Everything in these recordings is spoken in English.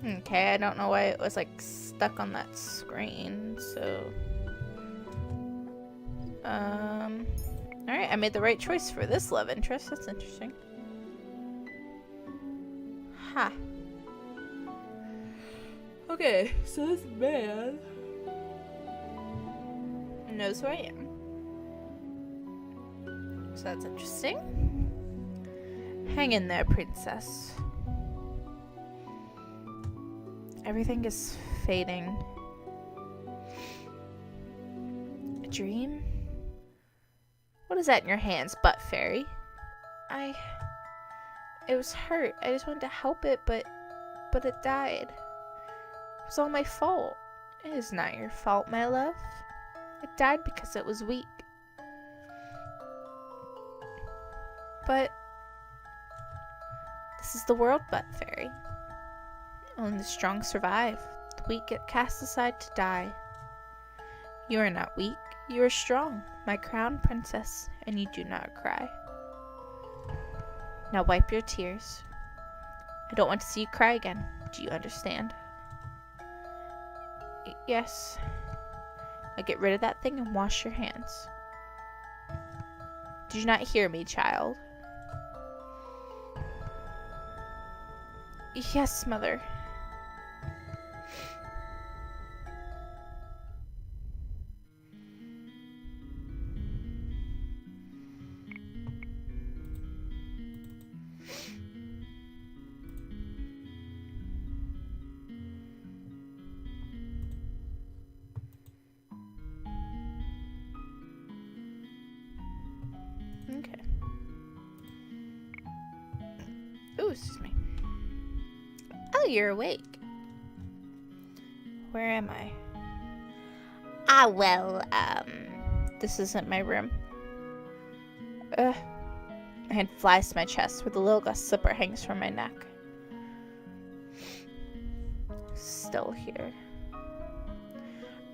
Okay, I don't know why it was like stuck on that screen, so... Alright, I made the right choice for this love interest. That's interesting. Ha. Okay, so this man knows who I am. So that's interesting. Hang in there, princess. Everything is fading. A dream? What is that in your hands, butt fairy? It was hurt. I just wanted to help it, but it died. It was all my fault. It is not your fault, my love. It died because it was weak. But this is the world, butt fairy. Only the strong survive. The weak get cast aside to die. You are not weak. You are strong, my crown princess, and you do not cry. Now wipe your tears. I don't want to see you cry again. Do you understand? Yes. Now get rid of that thing and wash your hands. Did you not hear me, child? Yes, mother. Okay. Ooh, excuse me. Oh, you're awake. Where am I? This isn't my room. My hand flies to my chest where the little glass slipper hangs from my neck. Still here.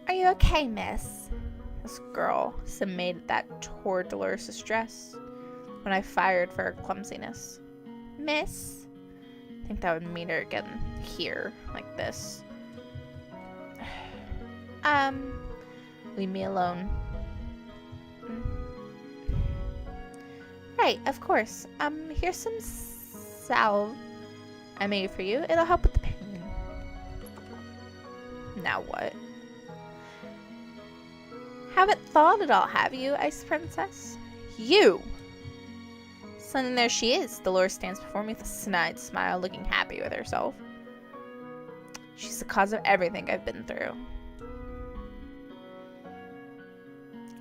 Are you okay, miss? This girl made that tore Dolores' dress when I fired for her clumsiness. Miss? I think that would meet her again here, like this. Leave me alone. Right, of course. Here's some salve I made for you. It'll help with the pain. Now what? Haven't thawed at all, have you, Ice Princess? You! Suddenly there she is. Dolores stands before me with a snide smile, looking happy with herself. She's the cause of everything I've been through.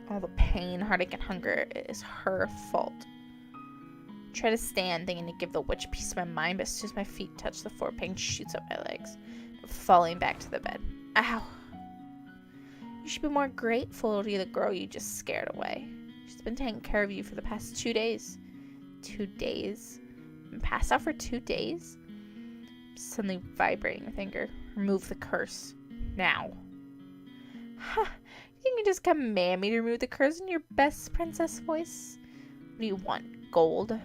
All the pain, heartache, and hunger is her fault. Try to stand, thinking to give the witch a piece of my mind, but as soon as my feet touch the floor, pain shoots up my legs, falling back to the bed. Ow! You should be more grateful to the girl you just scared away. She's been taking care of you for the past 2 days. 2 days? Been passed out for 2 days? Suddenly vibrating with anger. Remove the curse. Now. Huh. You can just command me to remove the curse in your best princess voice? What do you want? Gold?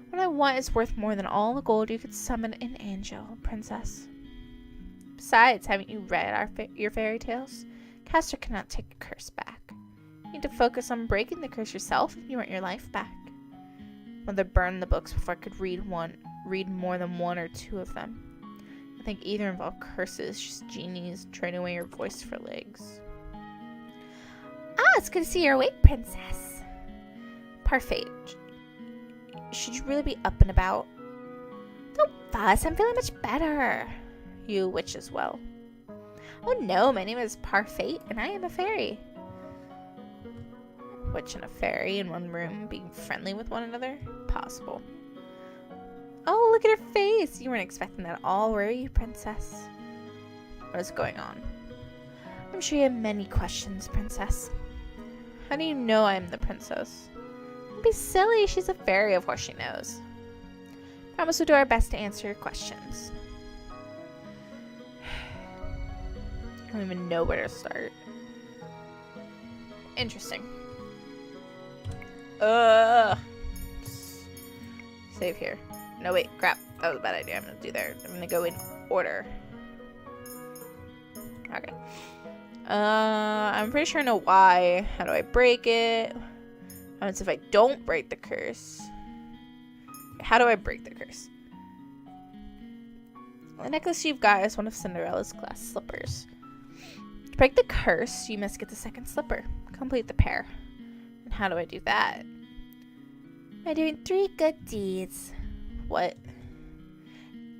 What I want is worth more than all the gold you could summon an angel, princess. Besides, haven't you read your fairy tales? Castor cannot take a curse back. You need to focus on breaking the curse yourself if you want your life back. Mother burned the books before I could read more than 1 or 2 of them. I think either involve curses, just genies trading away your voice for legs. Ah, it's good to see you're awake, princess. Parfait. Should you really be up and about? Don't fuss, I'm feeling much better. You witch as well. Oh no, my name is Parfait, and I am a fairy. Witch and a fairy in one room, being friendly with one another? Possible. Oh, look at her face! You weren't expecting that at all, were you, princess? What is going on? I'm sure you have many questions, princess. How do you know I'm the princess? Don't be silly, she's a fairy, of course she knows. Promise we'll do our best to answer your questions. I don't even know where to start. Interesting. Save here. No, wait, crap. That was a bad idea. I'm gonna do there. I'm gonna go in order. Okay. I'm pretty sure I know why. How do I break it? What happens if I don't break the curse? How do I break the curse? The necklace you've got is one of Cinderella's glass slippers. To break the curse, you must get the second slipper. Complete the pair. And how do I do that? By doing 3 good deeds. What?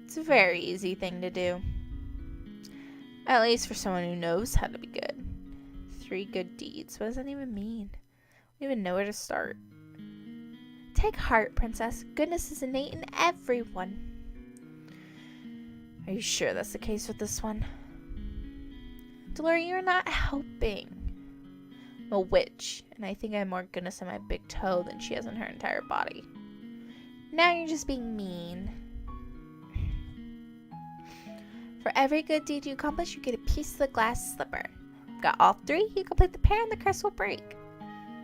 It's a very easy thing to do. At least for someone who knows how to be good. 3 good deeds. What does that even mean? I don't even know where to start. Take heart, princess. Goodness is innate in everyone. Are you sure that's the case with this one? Deloria, you're not helping. I'm a witch, and I think I have more goodness in my big toe than she has in her entire body. Now you're just being mean. For every good deed you accomplish, you get a piece of the glass slipper. Got all 3, you complete the pair and the curse will break.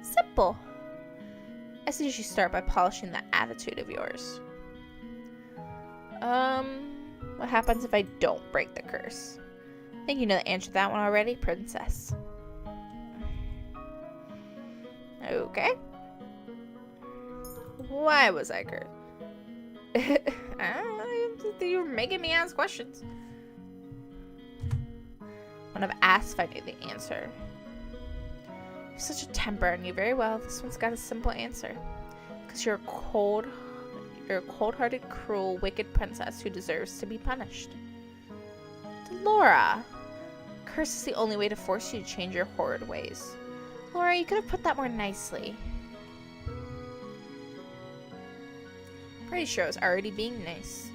Simple. I suggest you start by polishing that attitude of yours. What happens if I don't break the curse? I think you know the answer to that one already, princess. Okay. Why was I cursed? You're making me ask questions. When I've asked if I knew the answer. You're such a temper, and you very well. This one's got a simple answer. Because you're a cold-hearted, cruel, wicked princess who deserves to be punished. Laura, curse is the only way to force you to change your horrid ways. Laura, you could have put that more nicely. Pretty sure I was already being nice.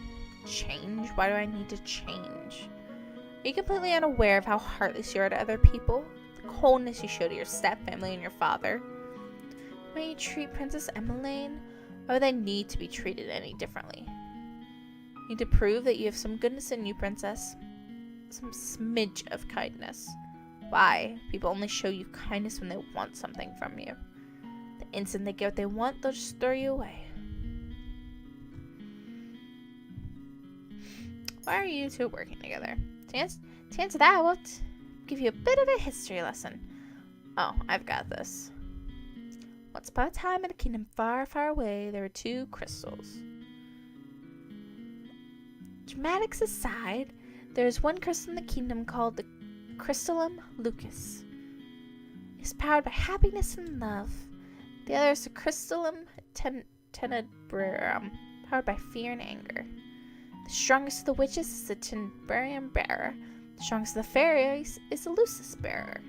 Change? Why do I need to change? Are you completely unaware of how heartless you are to other people? The coldness you show to your stepfamily and your father? When you treat Princess Emmeline, why would I need to be treated any differently? You need to prove that you have some goodness in you, princess. Some smidge of kindness. Why? People only show you kindness when they want something from you. The instant they get what they want, they'll just throw you away. Why are you two working together? To answer that, I will give you a bit of a history lesson. Oh, I've got this. Once upon a time in a kingdom far, far away, there were 2 crystals. Dramatics aside, there is one crystal in the kingdom called the Crystallum Lucus. It's powered by happiness and love. The other is the Crystallum Tenebrarum, powered by fear and anger. The strongest of the witches is the Tenebrarum Bearer. The strongest of the fairies is the Lucis Bearer.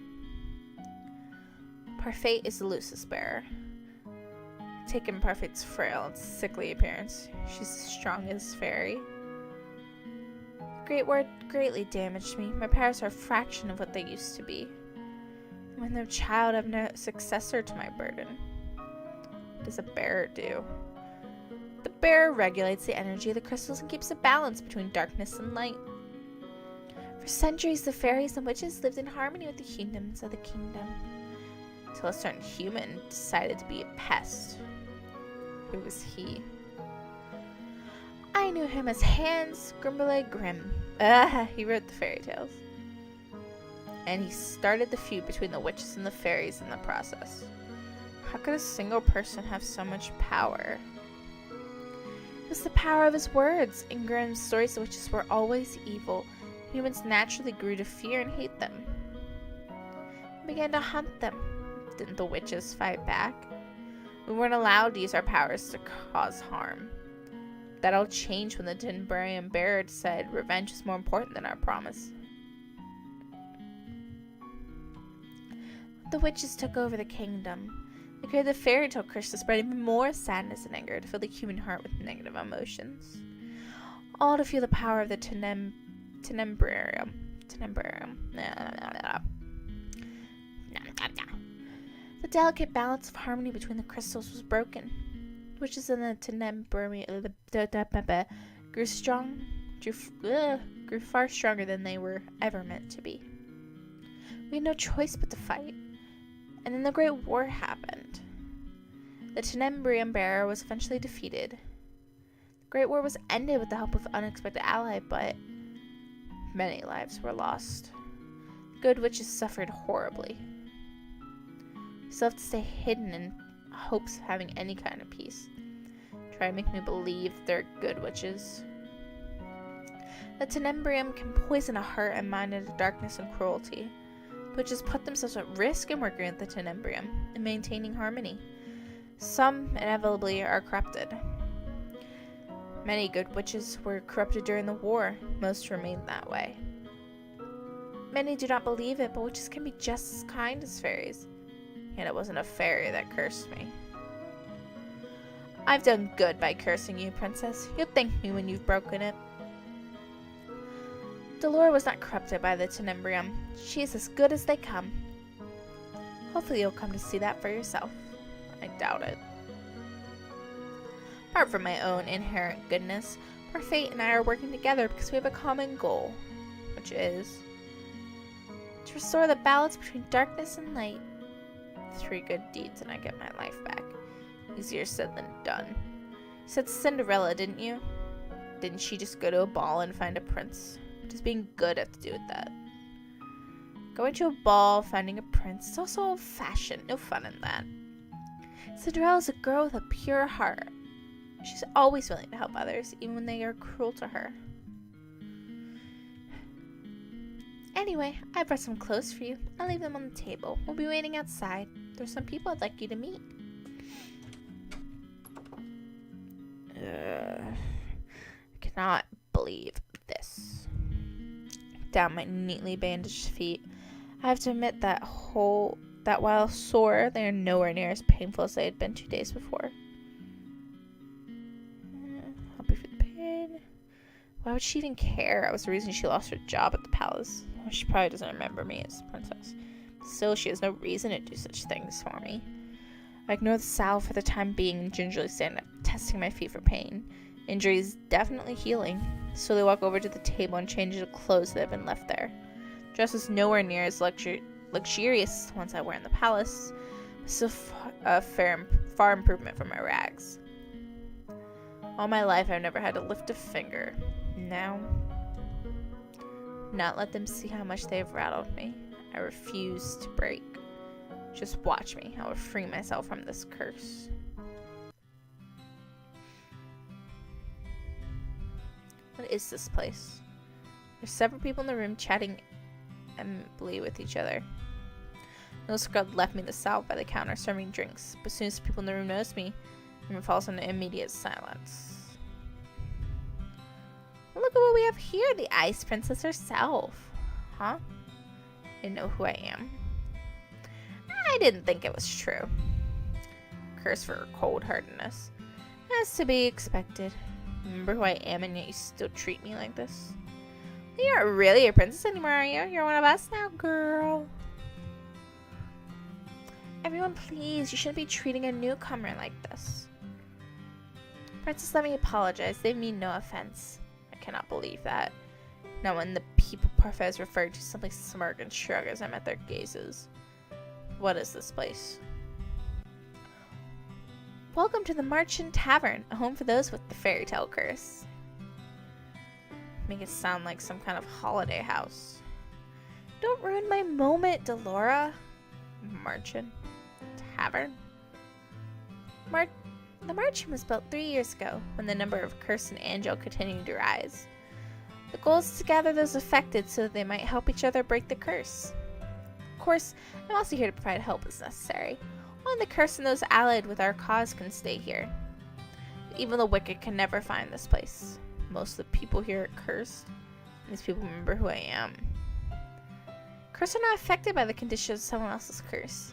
Parfait is the Lucis Bearer. Taken Parfait's frail and sickly appearance. She's the strongest fairy. The great word greatly damaged me. My powers are a fraction of what they used to be. When I'm a child, I have no successor to my burden. What does a bearer do? The bearer regulates the energy of the crystals and keeps a balance between darkness and light. For centuries, the fairies and witches lived in harmony with the humans of the kingdom. Until a certain human decided to be a pest. Who was he? I knew him as Hans Grimble Grimm. He wrote the fairy tales. And he started the feud between the witches and the fairies in the process. How could a single person have so much power? It was the power of his words. In Grimm's stories, the witches were always evil. Humans naturally grew to fear and hate them. And began to hunt them. Didn't the witches fight back? We weren't allowed to use our powers to cause harm. That all changed when the Tenebrarum Bearer said revenge is more important than our promise. The witches took over the kingdom. They created the fairy tale curse to spread even more sadness and anger, to fill the human heart with negative emotions. All to feel the power of the Tenebrarum. The delicate balance of harmony between the crystals was broken. The witches in the Tenebrarum grew far stronger than they were ever meant to be. We had no choice but to fight. And then the Great War happened. The Tenebrarum Bearer was eventually defeated. The Great War was ended with the help of an unexpected ally, but many lives were lost. Good witches suffered horribly. We still have to stay hidden in hopes of having any kind of peace. Try to make me believe they're good witches. The tenebrium can poison a heart and mind into darkness and cruelty. Witches put themselves at risk in working with the tenebrium and maintaining harmony. Some, inevitably, are corrupted. Many good witches were corrupted during the war. Most remained that way. Many do not believe it, but witches can be just as kind as fairies. Yet it wasn't a fairy that cursed me. I've done good by cursing you, princess. You'll thank me when you've broken it. Delora was not corrupted by the tenebrium. She is as good as they come. Hopefully you'll come to see that for yourself. I doubt it. Apart from my own inherent goodness, our fate and I are working together because we have a common goal, which is to restore the balance between darkness and light. 3 good deeds and I get my life back. Easier said than done. You said Cinderella, didn't you? Didn't she just go to a ball and find a prince? What does being good have to do with that? Going to a ball, finding a prince, it's also old-fashioned. No fun in that. Cinderella's a girl with a pure heart. She's always willing to help others, even when they are cruel to her. Anyway, I brought some clothes for you. I'll leave them on the table. We'll be waiting outside. There's some people I'd like you to meet. I cannot believe this. Down my neatly bandaged feet, I have to admit that while sore, they are nowhere near as painful as they had been 2 days before. Happy for the pain. Why would she even care? I was the reason she lost her job at the palace. She probably doesn't remember me as the princess. Still, she has no reason to do such things for me. I ignore the salve for the time being and gingerly stand up, testing my feet for pain. Injury is definitely healing. Slowly walk over to the table and change the clothes that have been left there. Dress is nowhere near as luxurious as the ones I wear in the palace, but still a far improvement from my rags. All my life, I've never had to lift a finger. Now, not let them see how much they have rattled me. I refuse to break. Just watch me. I will free myself from this curse. What is this place? There's several people in the room chatting amicably with each other. No scrub left me the salve by the counter serving drinks, but as soon as the people in the room notice me, the room falls into immediate silence. Look at what we have here, the Ice Princess herself. Huh? I didn't know who I am. I didn't think it was true. Curse for her cold-heartedness. As to be expected. Remember who I am and yet you still treat me like this? You aren't really a princess anymore, are you? You're one of us now, girl. Everyone, please. You shouldn't be treating a newcomer like this. Princess, let me apologize. They mean no offense. I cannot believe that. Now when the people Parfait is referred to simply smirk and shrug as I met their gazes. What is this place? Welcome to the Merchant Tavern, a home for those with the fairy tale curse. Make it sound like some kind of holiday house. Don't ruin my moment, Delora. Merchant Tavern? The Merchant was built 3 years ago, when the number of cursed and angel continued to rise. The goal is to gather those affected so that they might help each other break the curse. Of course, I'm also here to provide help as necessary. Only the cursed and those allied with our cause can stay here. Even the wicked can never find this place. Most of the people here are cursed. These people remember who I am. Cursed are not affected by the condition of someone else's curse.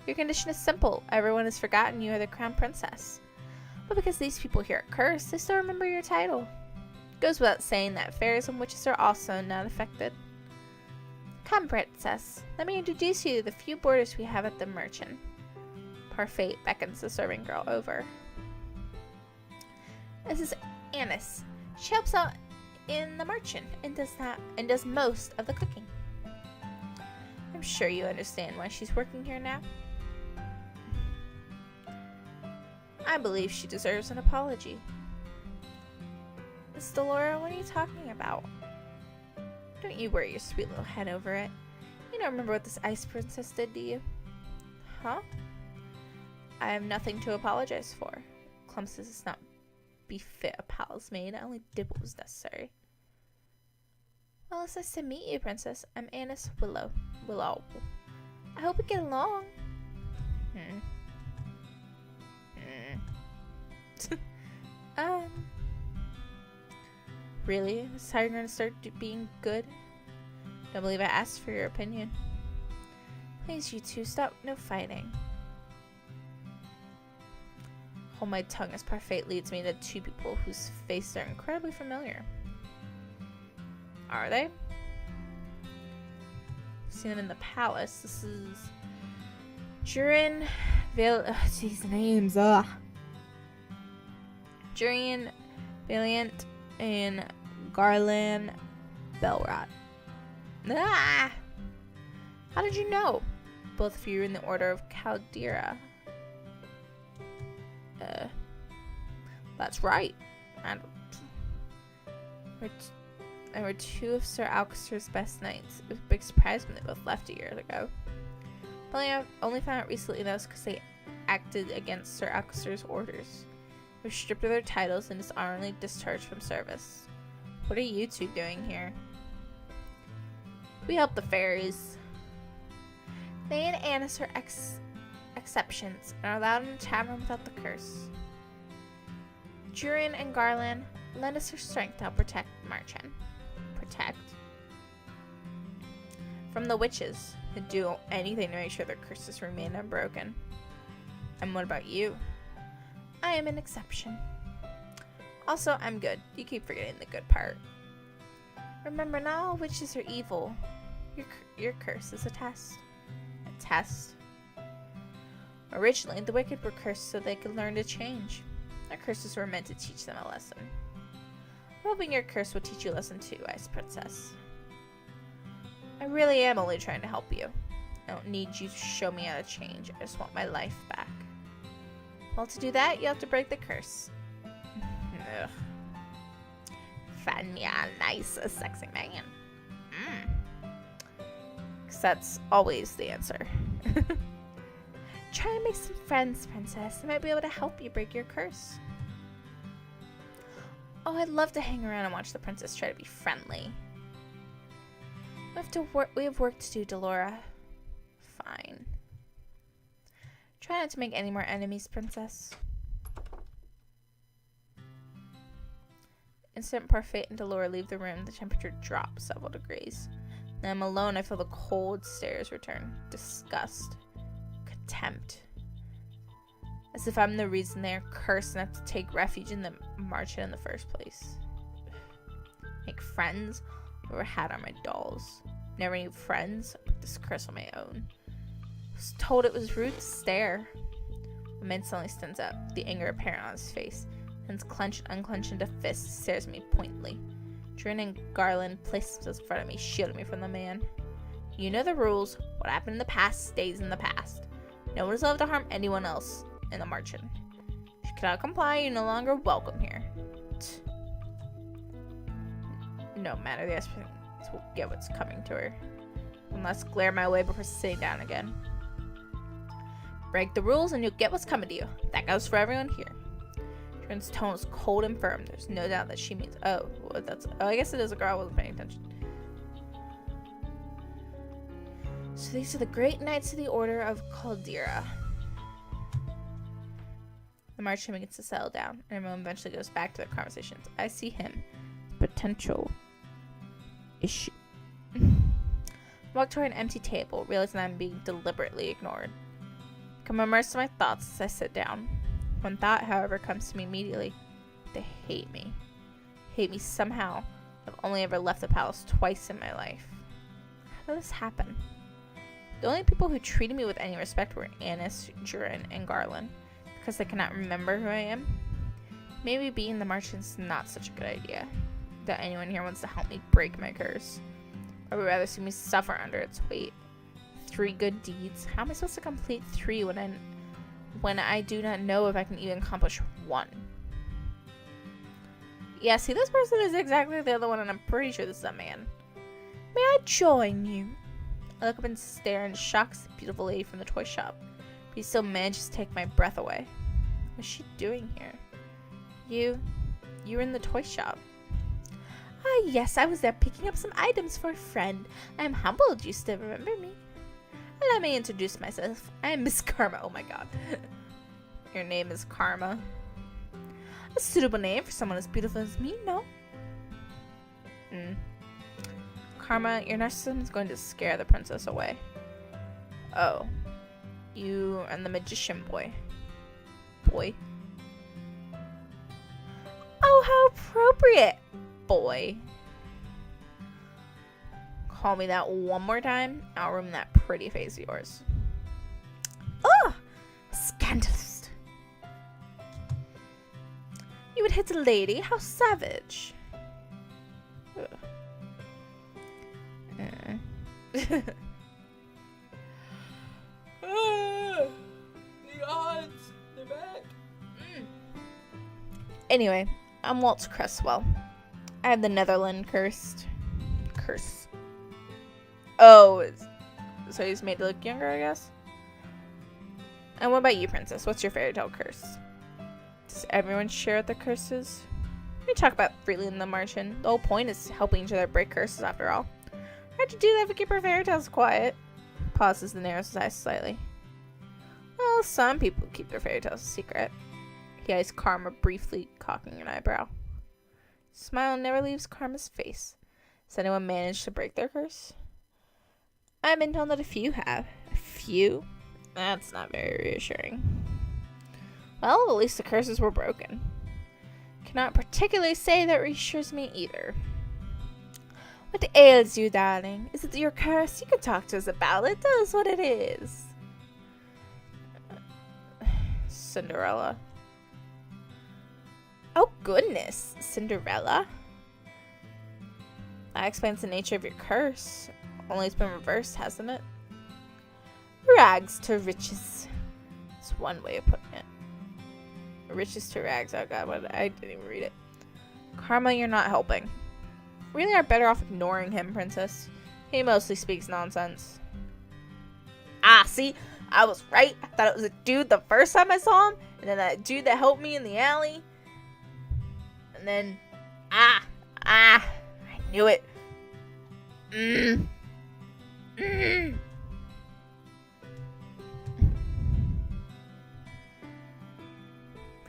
Your condition is simple. Everyone has forgotten you are the crown princess. But because these people here are cursed, they still remember your title. It goes without saying that fairies and witches are also not affected. Come, princess. Let me introduce you to the few boarders we have at the Merchant. Parfait beckons the serving girl over. This is Annis. She helps out in the Merchant and does most of the cooking. I'm sure you understand why she's working here now. I believe she deserves an apology. Miss Delora, what are you talking about? Don't you worry your sweet little head over it. You don't remember what this ice princess did, do you? Huh? I have nothing to apologize for. Clumsiness does not befit a palace maid. I only did what was necessary. Well, it's nice to meet you, Princess. I'm Annis Willow. I hope we get along. Really? This is how you're gonna start being good? Don't believe I asked for your opinion. Please, you two, stop. No fighting. Hold my tongue as our fate leads me to two people whose faces are incredibly familiar. Are they? Seen them in the palace. This is Jurin these names. Jurian Valiant and Garland Belrot. Ah! How did you know? Both of you are in the Order of Caldera. That's right. And we're two of Sir Alcaster's best knights. It was a big surprise when they both left a year ago. But I only found out recently that was because they acted against Sir Alcaster's orders. They were stripped of their titles and dishonorably discharged from service. What are you two doing here? We help the fairies. They and Annis are exceptions and are allowed in the tavern without the curse. Jurin and Garland lend us their strength to help protect Marchen. Protect? From the witches who do anything to make sure their curses remain unbroken. And what about you? I am an exception. Also, I'm good. You keep forgetting the good part. Remember, not all witches are evil. Your curse is a test. A test? Originally, the wicked were cursed so they could learn to change. Their curses were meant to teach them a lesson. I'm hoping your curse will teach you a lesson too, Ice Princess. I really am only trying to help you. I don't need you to show me how to change. I just want my life back. Well, to do that, you have to break the curse. Ugh. Find me a nice, sexy man. Because that's always the answer. Try and make some friends, Princess. They might be able to help you break your curse. Oh, I'd love to hang around and watch the princess try to be friendly. We have work to do, Delora. Fine. Try not to make any more enemies, Princess. Instant Parfait and Delora leave the room. The temperature drops several degrees. Now I'm alone. I feel the cold stares return. Disgust. Contempt. As if I'm the reason they are cursed and have to take refuge in the Marchen in the first place. Make friends? Never had on my dolls. Never need friends. I put this curse on my own. I was told it was rude to stare. A man suddenly stands up, the anger apparent on his face. Hands clenched and unclenched into fists, stares at me pointedly. Jurin and Garland place themselves in front of me, shielding me from the man. You know the rules. What happened in the past stays in the past. No one is allowed to harm anyone else in the Marchen. If you cannot comply, you're no longer welcome here. No matter the aspect, will get what's coming to her. One last glare my way before sitting down again. Break the rules and you'll get what's coming to you. That goes for everyone here. Jurin's tone is cold and firm. There's no doubt that she means, oh, I guess it is a girl. I wasn't paying attention. So these are the great knights of the Order of Caldera. The Marchen begins to settle down, and everyone eventually goes back to their conversations. I see him. Potential issue. Walk toward an empty table, realizing I'm being deliberately ignored. Come immersed in my thoughts as I sit down. One thought, however, comes to me immediately. They hate me. Hate me somehow. I've only ever left the palace twice in my life. How did this happen? The only people who treated me with any respect were Annis, Jurin, and Garland. Because they cannot remember who I am? Maybe being the Marchen's not such a good idea. That anyone here wants to help me break my curse. Or would rather see me suffer under its weight. 3 good deeds? How am I supposed to complete 3 when I do not know if I can even accomplish 1? Yeah, see, this person is exactly the other one, and I'm pretty sure this is a man. May I join you? I look up and stare in shock at the beautiful lady from the toy shop. But he still manages to take my breath away. What's she doing here? You were in the toy shop. Ah, yes, I was there picking up some items for a friend. I am humbled you still remember me. Allow me to introduce myself. I am Miss Karma. Oh my god. Your name is Karma. A suitable name for someone as beautiful as me, no? Karma, your narcissism is going to scare the princess away. Oh. You and the magician boy. Boy. Oh, how appropriate, boy. Call me that one more time, I'll ruin that pretty face of yours. Oh, scandalous. You would hit a lady? How savage. The odds, they're back. Anyway, I'm Waltz Cresswell. I have the Netherland curse. Oh, so he's made to look younger, I guess? And what about you, princess? What's your fairy tale curse? Does everyone share their curses? We talk about freely in the margin. The whole point is helping each other break curses, after all. How'd you do that if we keep our fairy tales quiet? Pauses and narrows his eyes slightly. Well, some people keep their fairy tales a secret. He eyes Karma, briefly cocking an eyebrow. Smile never leaves Karma's face. Has anyone managed to break their curse? I've been told that a few have. A few? That's not very reassuring. Well, at least the curses were broken. Cannot particularly say that reassures me either. What ails you, darling? Is it your curse? You can talk to us about it. Tell us what it is. Cinderella. Oh, goodness. Cinderella? That explains the nature of your curse. Only it's been reversed, hasn't it? Rags to riches. That's one way of putting it. Riches to rags. Oh god, what? I didn't even read it. Karma, you're not helping. Really are better off ignoring him, princess. He mostly speaks nonsense. Ah, see? I was right. I thought it was a dude the first time I saw him. And then that dude that helped me in the alley. And then... I knew it.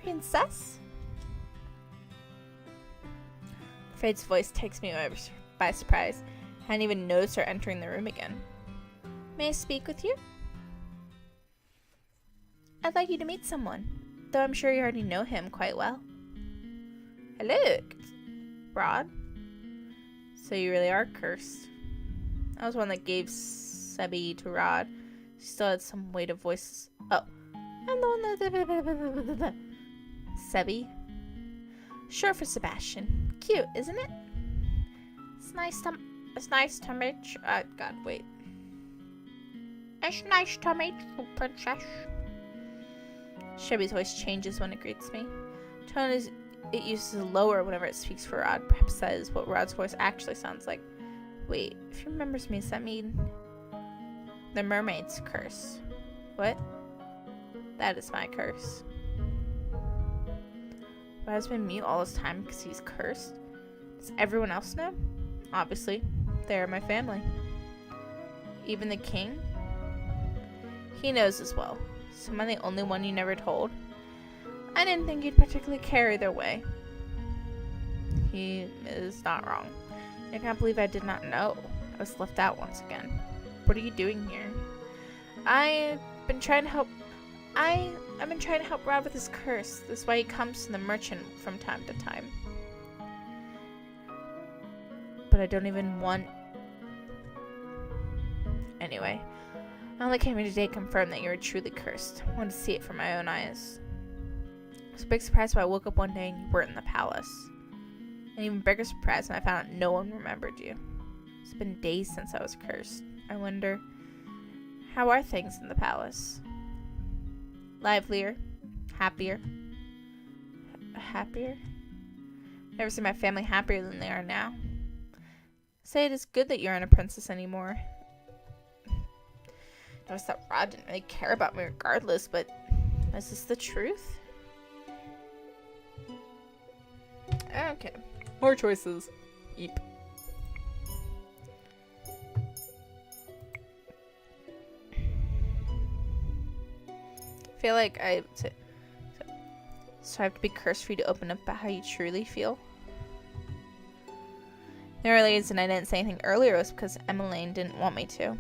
Princess? Fade's voice takes me by surprise. I hadn't even noticed her entering the room again. May I speak with you? I'd like you to meet someone, though I'm sure you already know him quite well. Hello, Rod. So you really are cursed. I was one that gave Sebi to Rod. She still had some way to voice. Oh, I'm the one that. Sebi. Short for Sebastian. Cute, isn't it? It's nice to meet you. God, wait. It's nice to meet you, princess. Sebi's voice changes when it greets me. Tone is it uses lower whenever it speaks for Rod. Perhaps that is what Rod's voice actually sounds like. Wait, if he remembers me, does that mean the mermaid's curse? What? That is my curse. Rod's been mute all this time because he's cursed. Does everyone else know? Obviously, they are my family. Even the king? He knows as well. So am I the only one you never told? I didn't think you'd particularly care either way. He is not wrong. I can't believe I did not know. I was left out once again. What are you doing here? I've been trying to help Rod with his curse. That's why he comes to the merchant from time to time. But I don't even want... Anyway, I only came here today to confirm that you were truly cursed. I wanted to see it from my own eyes. I was a big surprise when I woke up one day and you weren't in the palace. An even bigger surprise when I found out no one remembered you. It's been days since I was cursed. I wonder, how are things in the palace? Livelier? Happier? Happier? Never seen my family happier than they are now. Say it is good that you aren't a princess anymore. Noticed that Rod didn't really care about me regardless, but is this the truth? Okay. More choices. Eep. I feel like so I have to be cursed for you to open up about how you truly feel. The only reason I didn't say anything earlier was because Emmeline didn't want me to.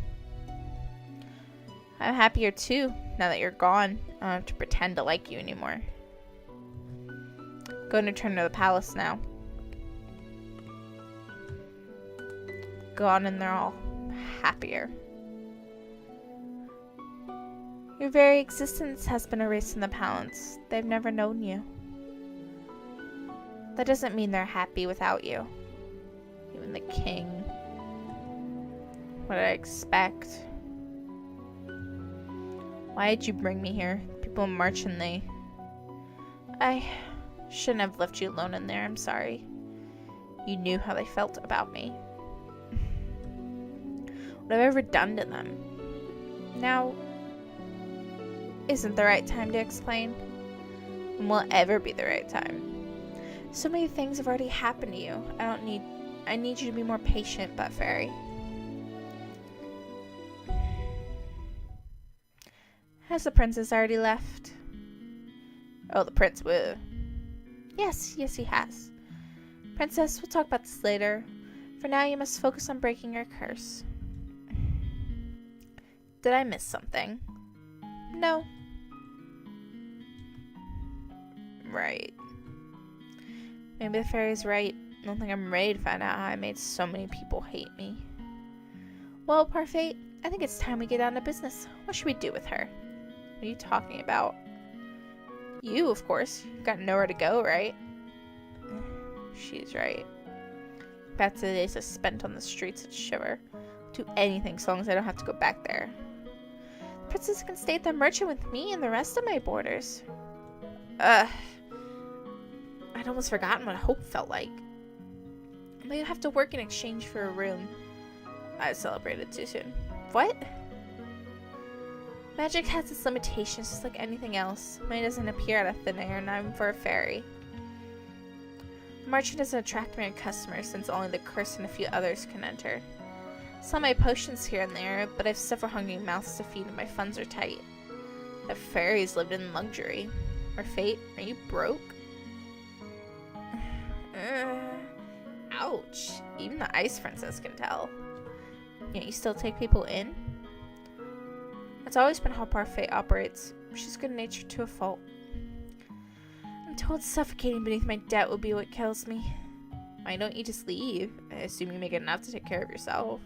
I'm happier too, now that you're gone. I don't have to pretend to like you anymore. Going to return to the palace now. Gone and they're all happier. Your very existence has been erased from the palace. They've never known you. That doesn't mean they're happy without you. Even the king. What did I expect? Why did you bring me here? People march and they... I shouldn't have left you alone in there. I'm sorry. You knew how they felt about me. What have I ever done to them? Now... isn't the right time to explain? And will it ever be the right time? So many things have already happened to you. I need you to be more patient, But Fairy. Has the princess already left? Oh, the prince will. Yes, he has. Princess, we'll talk about this later. For now, you must focus on breaking your curse. Did I miss something? No. Right. Maybe the fairy's right. I don't think I'm ready to find out how I made so many people hate me. Well, Parfait, I think it's time we get down to business. What should we do with her? What are you talking about? You, of course. You've got nowhere to go, right? She's right. Back to the days I spent on the streets at Shiver. Do anything so long as I don't have to go back there. The princess can stay at the merchant with me and the rest of my boarders. I'd almost forgotten what hope felt like. But you have to work in exchange for a room. I celebrated too soon. What? Magic has its limitations just like anything else. Mine doesn't appear out of thin air and I'm for a fairy. The merchant doesn't attract many customers since only the cursed and a few others can enter. Sell my potions here and there, but I have several hungry mouths to feed and my funds are tight. The fairies lived in luxury. Or Fate, are you broke? Ouch. Even the ice princess can tell. Yet you still take people in? That's always been how Parfait operates. She's good-natured to a fault. I'm told suffocating beneath my debt will be what kills me. Why don't you just leave? I assume you make enough to take care of yourself.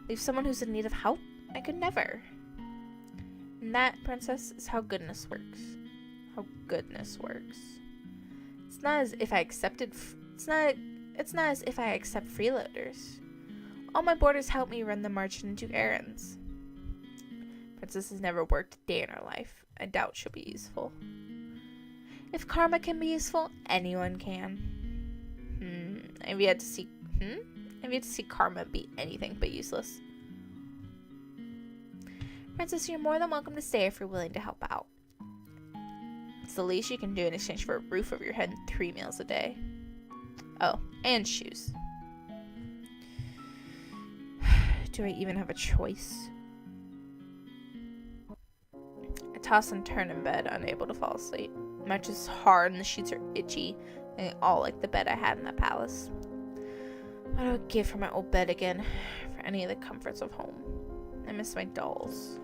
Leave someone who's in need of help? I could never. And that, princess, is how goodness works. How goodness works. It's not as if I accepted... It's not as if I accept freeloaders. All my boarders help me run the market and do errands. Princess has never worked a day in her life. I doubt she'll be useful. If karma can be useful, anyone can. I've yet to see karma be anything but useless. Princess, you're more than welcome to stay if you're willing to help out. It's the least you can do in exchange for a roof over your head and 3 meals a day. Oh, and shoes. Do I even have a choice? I toss and turn in bed, unable to fall asleep. The mattress is hard and the sheets are itchy, and all like the bed I had in the palace. What I would give for my old bed again, for any of the comforts of home. I miss my dolls.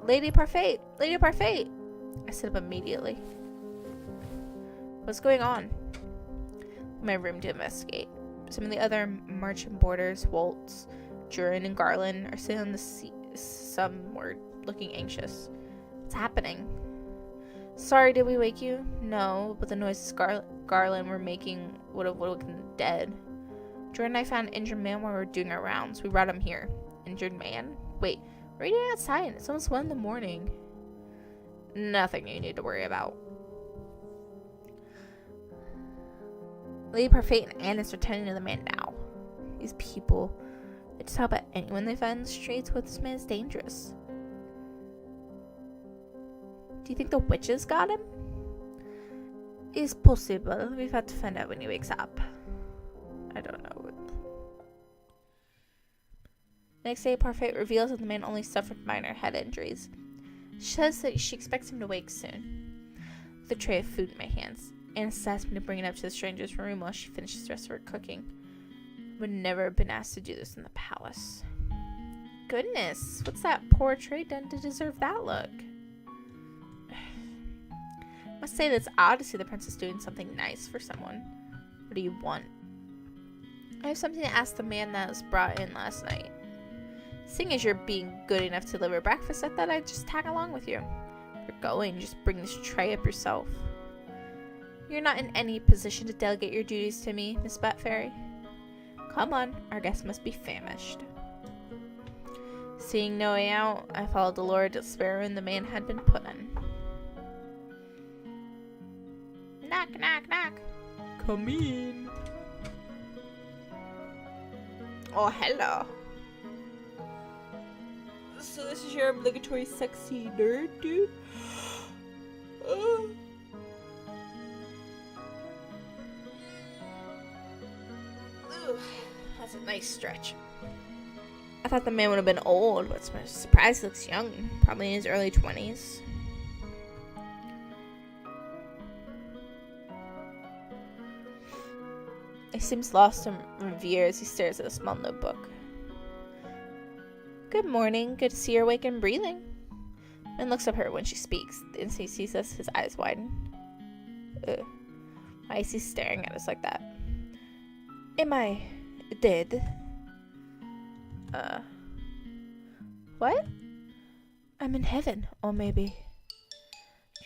Lady Parfait! Lady Parfait! I sit up immediately. What's going on? My room to investigate. Some of the other merchant boarders, Waltz, Durin, and Garland, are sitting on the seat. Some were looking anxious. What's happening? Sorry, did we wake you? No, but the noises Garland were making would have woken dead. Jordan and I found an injured man while we were doing our rounds. We brought him here. Injured man? Wait, what are you doing outside? It's almost 1 in the morning. Nothing you need to worry about. Lady Parfait and Annis are tending to the man now. These people, they just help at anyone they find in the streets with. This man is dangerous. Do you think the witches got him? It's possible. We've had to find out when he wakes up. I don't know. Next day, Parfait reveals that the man only suffered minor head injuries. She says that she expects him to wake soon. With a tray of food in my hands, Annis asked me to bring it up to the stranger's room while she finishes the rest of her cooking. I would never have been asked to do this in the palace. Goodness, what's that poor tray done to deserve that look? I must say that it's odd to see the princess doing something nice for someone. What do you want? I have something to ask the man that was brought in last night. Seeing as you're being good enough to deliver breakfast, I thought I'd just tag along with you. If you're going, just bring this tray up yourself. You're not in any position to delegate your duties to me, Miss Bat-Fairy. Come on, our guest must be famished. Seeing no way out, I followed the Lord to the spare room the man had been put in. Knock, knock, knock. Come in. Oh, hello. So this is your obligatory sexy nerd, dude? Ooh, that's a nice stretch. I thought the man would have been old, but I'm surprised he looks young. Probably in his early 20s. He seems lost in revere as he stares at a small notebook. Good morning. Good to see you're awake and breathing. And looks up at her when she speaks. The instant he sees us, his eyes widen. Ugh. Why is he staring at us like that? Am I dead? What? I'm in heaven, or maybe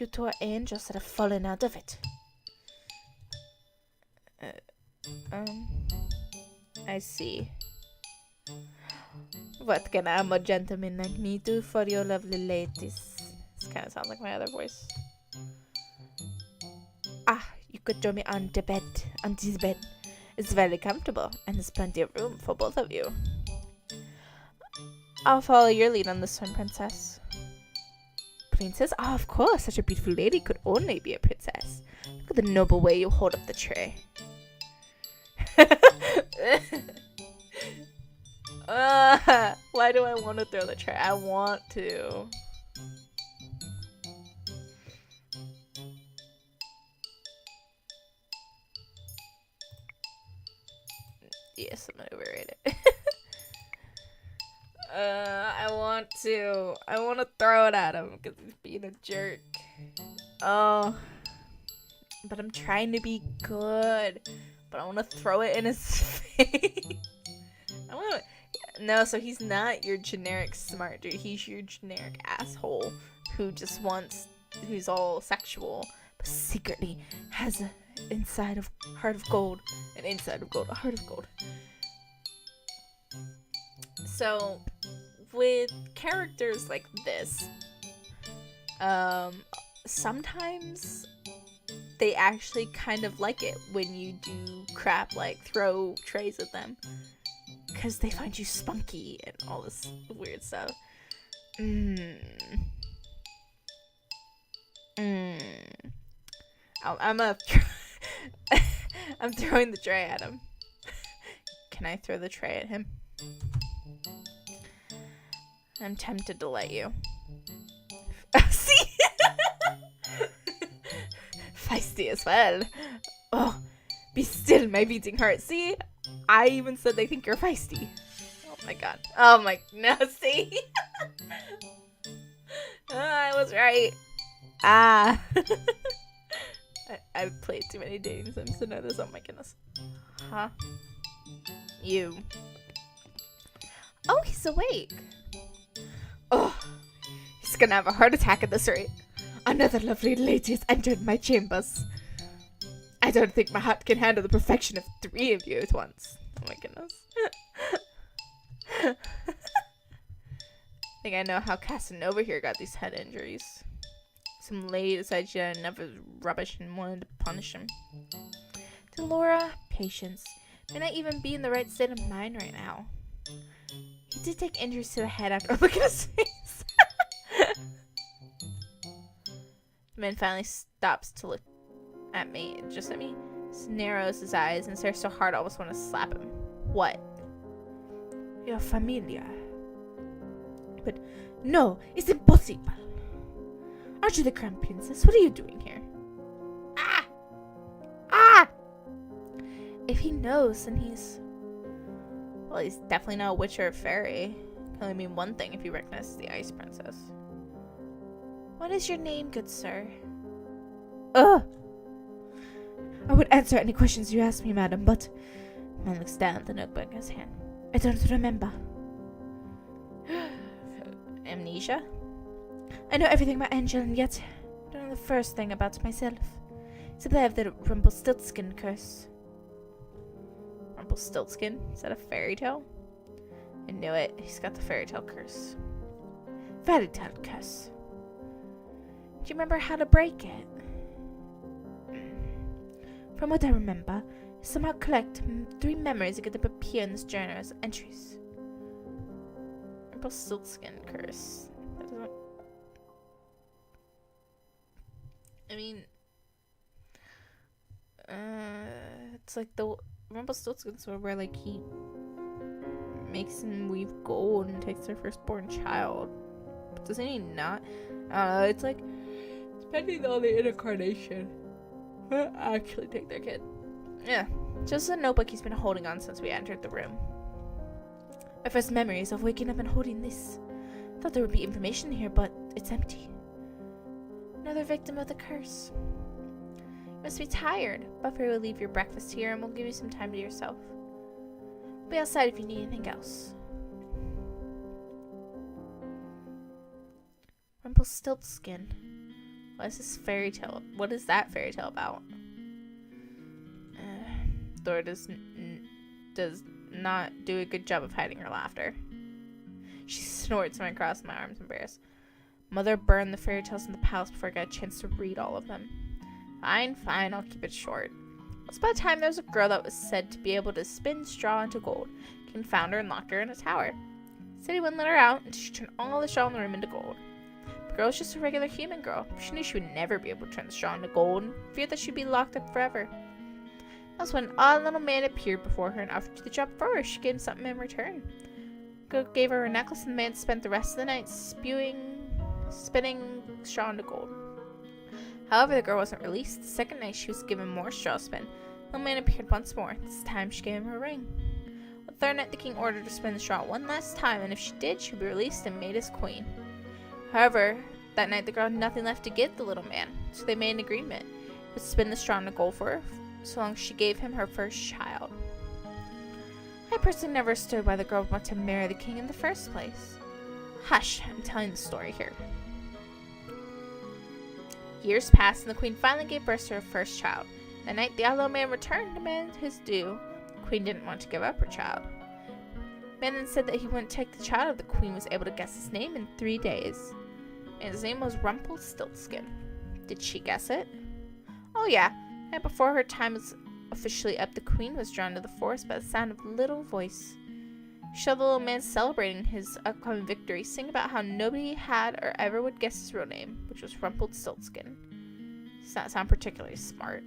you two are angels that have fallen out of it. I see. What can I, a gentleman like me, do for your lovely ladies? This kind of sounds like my other voice. Ah, you could join me on this bed. It's very comfortable, and there's plenty of room for both of you. I'll follow your lead on this one, princess. Princess? Oh, of course, such a beautiful lady could only be a princess. Look at the noble way you hold up the tray. Why do I want to throw the tray? I want to. Yes, I'm gonna overrate it. I want to throw it at him because he's being a jerk. Oh, but I'm trying to be good. But I want to throw it in his face. No, so he's not your generic smart dude. He's your generic asshole who just wants, who's all sexual, but secretly has a inside of heart of gold, an inside of gold, a heart of gold. So, with characters like this, sometimes they actually kind of like it when you do crap like throw trays at them, because they find you spunky and all this weird stuff. I'm throwing the tray at him. Can I throw the tray at him? I'm tempted to let you. See? Feisty as well. Oh, be still, my beating heart. See? I even said they think you're feisty. Oh my god. Oh my, no, see? I was right. Ah. I've played too many dating sims to know this. Oh my goodness. Huh? You. Oh, he's awake. Oh, he's gonna have a heart attack at this rate. Another lovely lady has entered my chambers. I don't think my heart can handle the perfection of 3 of you at once. Oh my goodness. I think I know how Casanova here got these head injuries. Some lady decided she had enough of rubbish and wanted to punish him. Delora, patience. May not even be in the right state of mind right now. He did take injuries to the head after. Look at his face. The man finally stops to look at me, just at me. He narrows his eyes and stares so hard I almost want to slap him. What? Your familia. But no, it's impossible. Aren't you the crown princess? What are you doing here? Ah! Ah! If he knows, then he's... Well, he's definitely not a witch or a fairy. Can only mean one thing if he recognizes the ice princess. What is your name, good sir? Ugh! I would answer any questions you ask me, madam, but... The man looks down at the notebook in his hand. I don't remember. Amnesia? I know everything about Angel, and yet I don't know the first thing about myself. Except I have the Rumpelstiltskin curse. Rumpelstiltskin? Is that a fairy tale? I knew it. He's got the fairy tale curse. Fairy tale curse. Do you remember how to break it? From what I remember, somehow collect 3 memories that get to appear in this journal as entries. Rumpelstiltskin curse. That doesn't... I mean... it's like the Rumpelstiltskin sword where, like, he makes him weave gold and takes their firstborn child. But doesn't he not? I don't know, it's like... Depending on the incarnation. Actually take their kid. Yeah. Just a notebook he's been holding on since we entered the room. My first memories of waking up and holding this. Thought there would be information here, but it's empty. Another victim of the curse. You must be tired. Buffy will leave your breakfast here and we'll give you some time to yourself. We'll be outside if you need anything else. Rumpelstiltskin. What is this fairy tale? What is that fairy tale about? Thor does not do a good job of hiding her laughter. She snorts when I cross my arms, embarrassed. Mother burned the fairy tales in the palace before I got a chance to read all of them. Fine, I'll keep it short. Once upon a time, there was a girl that was said to be able to spin straw into gold. King found her and locked her in a tower. Said he wouldn't let her out until she turned all the straw in the room into gold. The girl was just a regular human girl. She knew she would never be able to turn the straw into gold and feared that she'd be locked up forever. That was when an odd little man appeared before her and offered to do the job for her. She gave him something in return. The girl gave her a necklace and the man spent the rest of the night spinning straw into gold. However, the girl wasn't released. The second night she was given more straw to spin. The man appeared once more. This time she gave him her ring. The third night the king ordered her to spin the straw one last time, and if she did, she would be released and made his queen. However, that night the girl had nothing left to give the little man, so they made an agreement. He would spin the straw into gold for her, so long as she gave him her first child. I personally never understood why the girl would want to marry the king in the first place. Hush, I'm telling the story here. Years passed and the queen finally gave birth to her first child. That night the little man returned to demand his due. The queen didn't want to give up her child. The man then said that he wouldn't take the child if the queen was able to guess his name in 3 days. And his name was Rumpelstiltskin. Did she guess it? Oh yeah. And before her time was officially up, the queen was drawn to the forest by the sound of a little voice. She saw the little man celebrating his upcoming victory, sing about how nobody had or ever would guess his real name, which was Rumpelstiltskin. Does not sound particularly smart.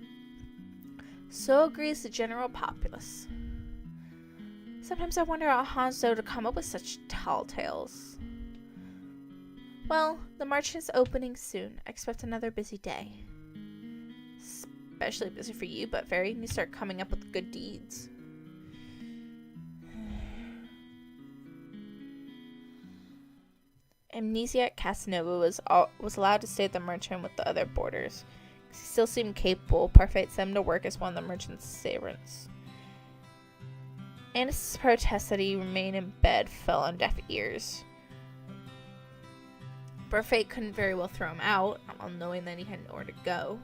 So agrees the general populace. Sometimes I wonder how Hanzo to come up with such tall tales. Well, the market is opening soon. I expect another busy day. Especially busy for you, but Fairy, you need to start coming up with good deeds. Amnesiac Casanova was allowed to stay at the merchant with the other boarders. He still seemed capable, perfect them to work as one of the merchant's servants. Anna's protest that he remain in bed fell on deaf ears. Perfect couldn't very well throw him out, while knowing that he had nowhere to go.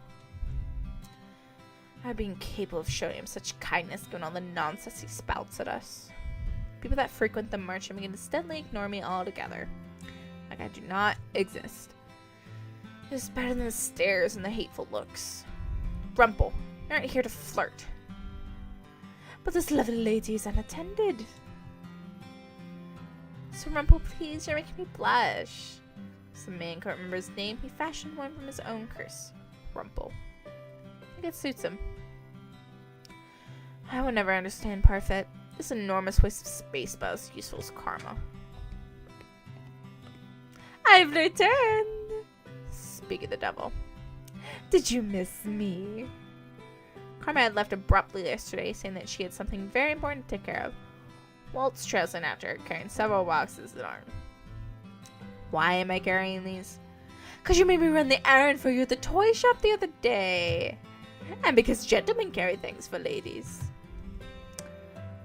I'd be incapable of showing him such kindness given all the nonsense he spouts at us. People that frequent the merchant begin to steadily ignore me altogether. Like I do not exist. It is better than the stares and the hateful looks. Rumple, you aren't here to flirt. But this lovely lady is unattended. So Rumple, please, you're making me blush. Some man can't remember his name. He fashioned one from his own curse. Rumple. I think it suits him. I will never understand Parfait. This enormous waste of space about as useful as karma. I've returned! Speak of the devil. Did you miss me? Karma had left abruptly yesterday, saying that she had something very important to take care of. Walt's traveling after her, carrying several boxes at arm. Why am I carrying these? Because you made me run the errand for you at the toy shop the other day. And because gentlemen carry things for ladies.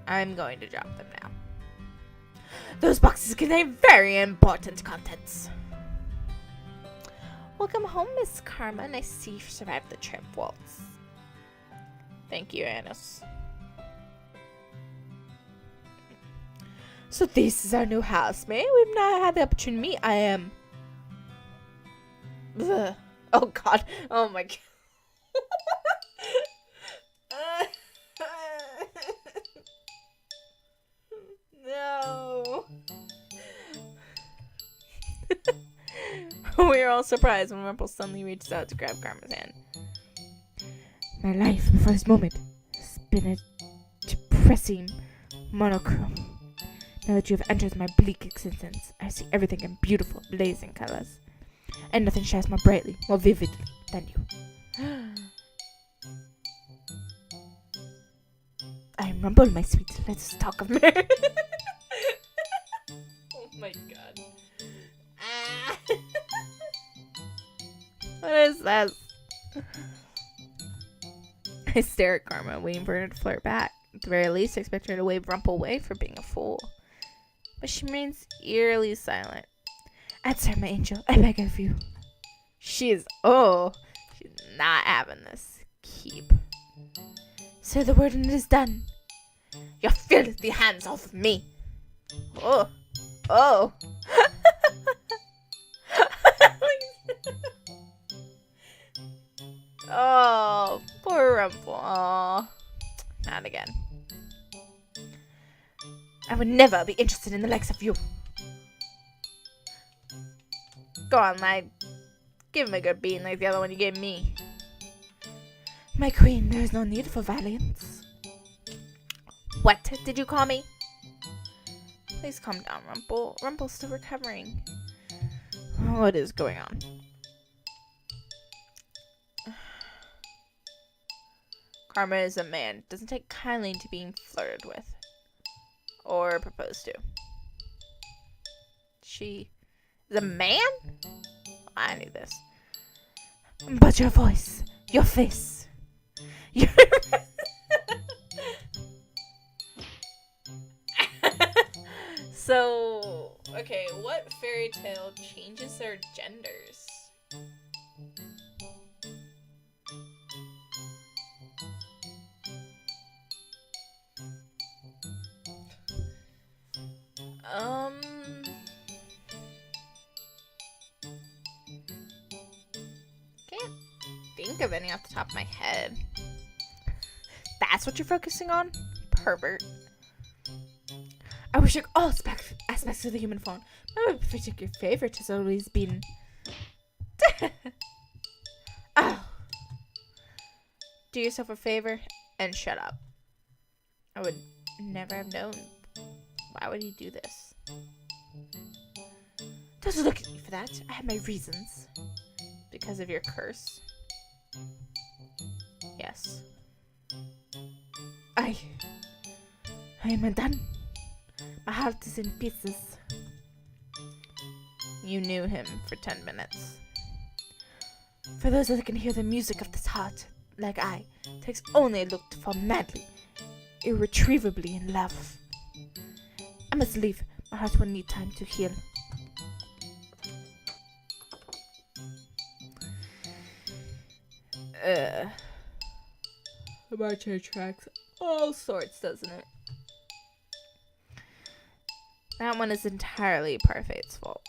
I'm going to drop them now. Those boxes contain very important contents. Welcome home, Miss Karma. Nice to see you survived the trip, Waltz. Thank you, Annis. So this is our new housemate. We've not had the opportunity to meet. I am... Ugh. Oh, God. Oh, my God. No. We are all surprised when Rumple suddenly reaches out to grab Karma's hand. My life before this moment has been a depressing monochrome. Now that you have entered my bleak existence, I see everything in beautiful, blazing colors. And nothing shines more brightly, more vividly than you. I am Rumple, my sweet. Let us talk of marriage. Oh my God. Ah. What is this? I stare at Karma, waiting for her to flirt back. At the very least, I expect her to wave Rumple away for being a fool. But she remains eerily silent. Answer, my angel, I beg of you. She's not having this. Keep. Say the word and it is done. Your filthy hands off of me. Oh. Oh, poor Rumple. Oh, not again. I would never be interested in the likes of you. Go on, lad. Give him a good beating like the other one you gave me. My queen, there is no need for violence. What did you call me? Please calm down, Rumple. Rumple's still recovering. What is going on? Karma is a man. Doesn't take kindly to being flirted with. Or proposed to. She is a man? I knew this. But your voice, your face, your... So, okay, what fairy tale changes their genders? Can't think of any off the top of my head. That's what you're focusing on? Pervert. I wish all aspects of the human form. My particular favorite has always been... Oh. Do yourself a favor and shut up. I would never have known. Why would he do this? Don't look at me for that. I have my reasons. Because of your curse? Yes. I am undone. My heart is in pieces. You knew him for 10 minutes. For those that can hear the music of this heart, like I, takes only a look to fall madly, irretrievably in love. I must leave. My heart will need time to heal. The marcher tracks all sorts, doesn't it? That one is entirely Parfait's fault.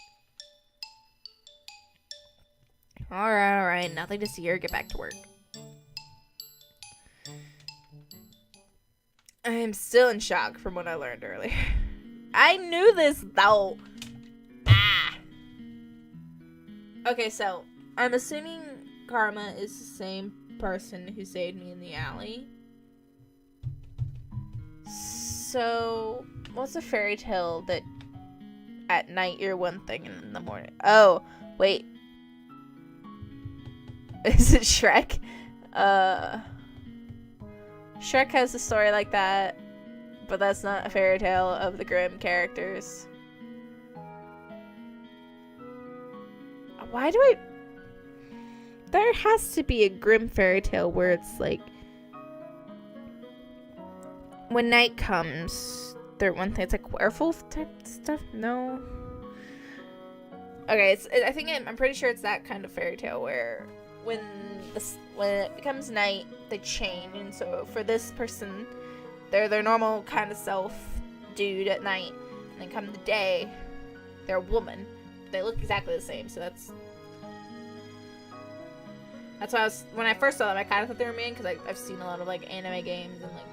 Alright, nothing to see here. Get back to work. I am still in shock from what I learned earlier. I knew this, though. Ah. Okay, so I'm assuming Karma is the same person who saved me in the alley. So, what's a fairy tale that at night you're one thing and in the morning? Oh, wait. Is it Shrek? Shrek has a story like that, but that's not a fairy tale of the Grimm characters. Why do I... There has to be a Grimm fairy tale where it's like... When night comes, they're one thing. It's like werewolf type stuff? No. Okay, I'm pretty sure it's that kind of fairy tale where when it becomes night, they change. And so for this person, they're their normal kind of self dude at night. And then come the day, they're a woman. They look exactly the same, so that's why when I first saw them, I kind of thought they were men, because I've seen a lot of like anime games and like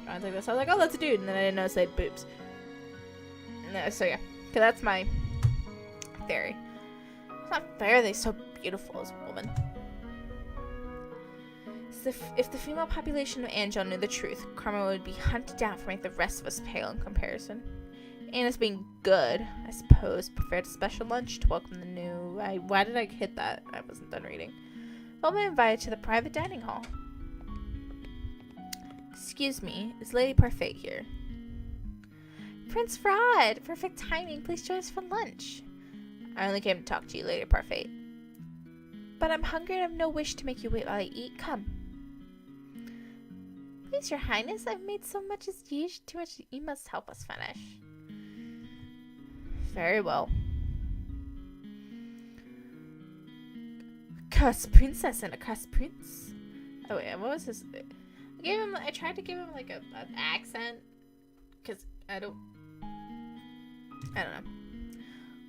drawings like this. I was like, oh, that's a dude, and then I didn't notice they had boobs. So yeah, because that's my theory. It's not fair they're so beautiful as a woman. So if the female population of Angel knew the truth, Karma would be hunted down for making the rest of us pale in comparison. And as being good, I suppose, prepared a special lunch to welcome the new... Why did I hit that? I wasn't done reading. Well, I'm invited to the private dining hall. Excuse me, is Lady Parfait here? Prince Fraud! Perfect timing. Please join us for lunch. I only came to talk to you, Lady Parfait. But I'm hungry and have no wish to make you wait while I eat. Come. Please, Your Highness, I've made so much as usual. Too much. You must help us finish. Very well. Cursed princess and a cursed prince. Oh wait, what was his? I tried to give him like an accent, cause I don't know.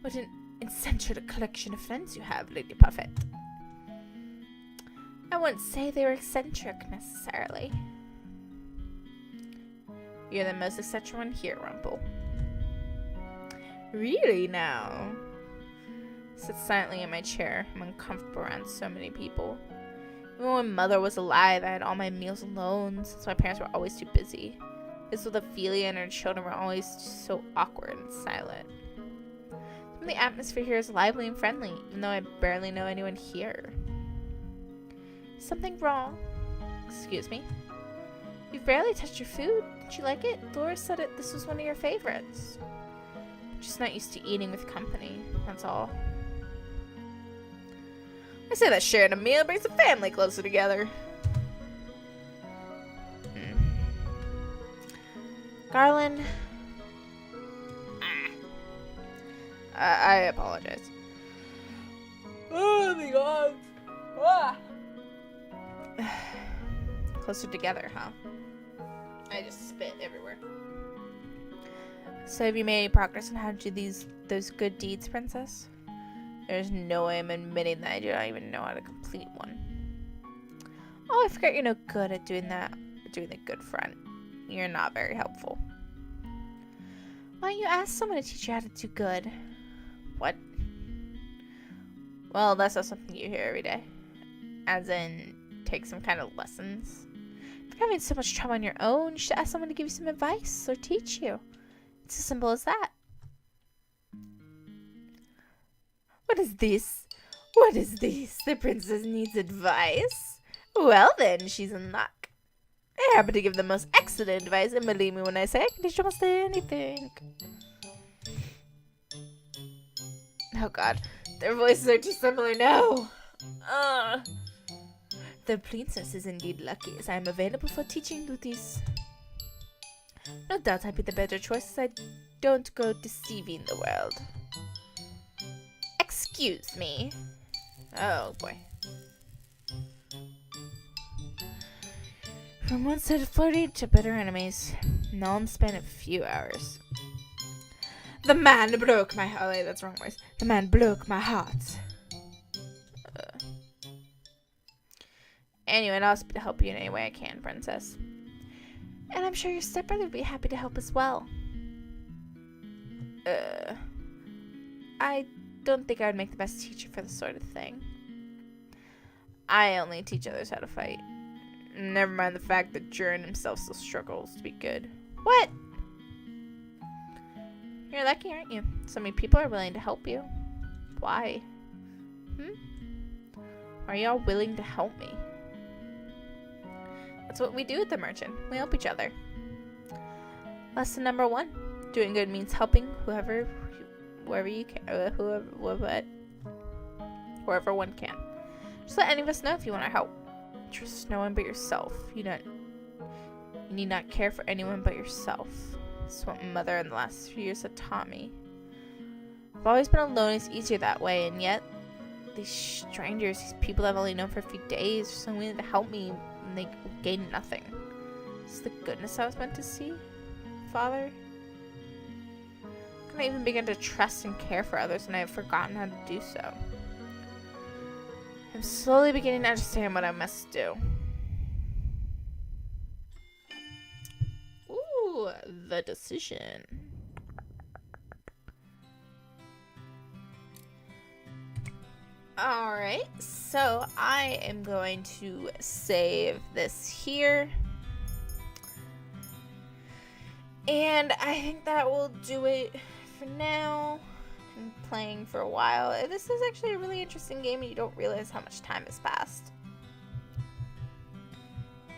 What an eccentric collection of friends you have, Lady Parfait. I wouldn't say they were eccentric necessarily. You're the most eccentric one here, Rumple. Really now? I sit silently in my chair. I'm uncomfortable around so many people. Even when Mother was alive, I had all my meals alone, since my parents were always too busy. This with Ophelia and her children were always so awkward and silent. Some of the atmosphere here is lively and friendly, even though I barely know anyone here. Is something wrong? Excuse me? You've barely touched your food. Did you like it? Laura said this was one of your favorites. I'm just not used to eating with company, that's all. I say that sharing a meal brings the family closer together. Garland. I apologize. Oh my god. Ah. Closer together, huh? I just spit everywhere. So have you made any progress on how to do those good deeds, Princess? There's no way I'm admitting that I do not even know how to complete one. Oh, I forgot you're no good at doing that. Doing the good front. You're not very helpful. Why don't you ask someone to teach you how to do good? What? Well, that's not something you hear every day. As in, take some kind of lessons. If you're having so much trouble on your own, you should ask someone to give you some advice or teach you. It's as simple as that. What is this? What is this? The princess needs advice? Well then, she's in luck. I happen to give the most excellent advice, and believe me when I say I can teach almost anything. Oh god, their voices are too similar now. The princess is indeed lucky, as I am available for teaching duties. No doubt I'd be the better choice, as I don't go deceiving the world. Excuse me. Oh boy. From one side of flirting to bitter enemies, and all in the span of a few hours. The man broke my heart. Oh, wait, that's the wrong voice. The man broke my heart. Anyway, I'll help you in any way I can, Princess. And I'm sure your stepbrother would be happy to help as well. I don't think I would make the best teacher for this sort of thing. I only teach others how to fight. Never mind the fact that Jiren himself still struggles to be good. What? You're lucky, aren't you? So many people are willing to help you. Why? Are you all willing to help me? That's what we do at the merchant. We help each other. Lesson number 1. Doing good means helping whoever you can. Whoever one can. Just let any of us know if you want our help. Trust no one but yourself. You need not care for anyone but yourself. That's what Mother in the last few years have taught me. I've always been alone. It's easier that way, and yet these strangers, these people I've only known for a few days, are so willing to help me, and they gain nothing. Is this the goodness I was meant to see, Father? How can I even begin to trust and care for others when I have forgotten how to do so? I'm slowly beginning to understand what I must do. Ooh, the decision. Alright, so I am going to save this here. And I think that will do it for now. I'm playing for a while. This is actually a really interesting game and you don't realize how much time has passed.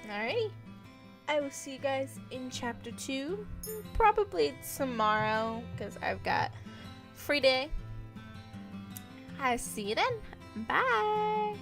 Alrighty. I will see you guys in chapter 2. Probably tomorrow because I've got free day. I'll see you then. Bye.